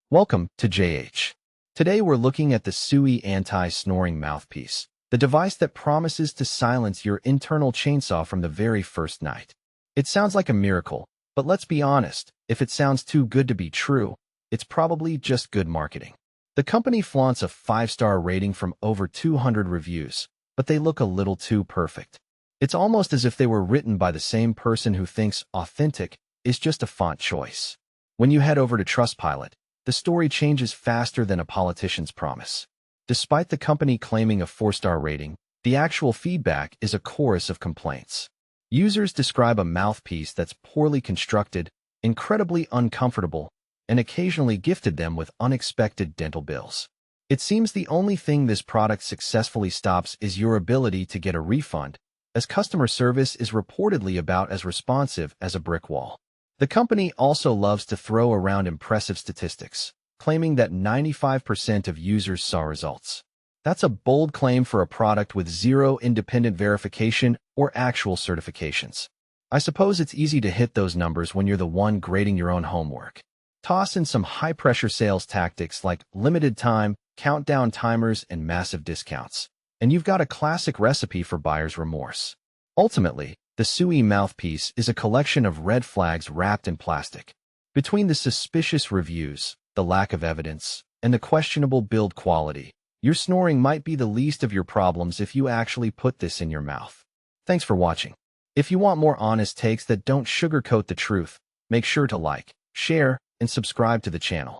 Welcome to JH. Today we're looking at the Soothie Anti-Snoring Mouthpiece, the device that promises to silence your internal chainsaw from the very first night. It sounds like a miracle, but let's be honest, if it sounds too good to be true, it's probably just good marketing. The company flaunts a 5-star rating from over 200 reviews, but they look a little too perfect. It's almost as if they were written by the same person who thinks authentic is just a font choice. When you head over to Trustpilot, the story changes faster than a politician's promise. Despite the company claiming a 4-star rating, the actual feedback is a chorus of complaints. Users describe a mouthpiece that's poorly constructed, incredibly uncomfortable, and occasionally gifted them with unexpected dental bills. It seems the only thing this product successfully stops is your ability to get a refund, as customer service is reportedly about as responsive as a brick wall. The company also loves to throw around impressive statistics, claiming that 95% of users saw results. That's a bold claim for a product with zero independent verification or actual certifications. I suppose it's easy to hit those numbers when you're the one grading your own homework. Toss in some high-pressure sales tactics like limited time, countdown timers, and massive discounts, and you've got a classic recipe for buyer's remorse. Ultimately, the Soothie mouthpiece is a collection of red flags wrapped in plastic. Between the suspicious reviews, the lack of evidence, and the questionable build quality, your snoring might be the least of your problems if you actually put this in your mouth. Thanks for watching. If you want more honest takes that don't sugarcoat the truth, make sure to like, share, and subscribe to the channel.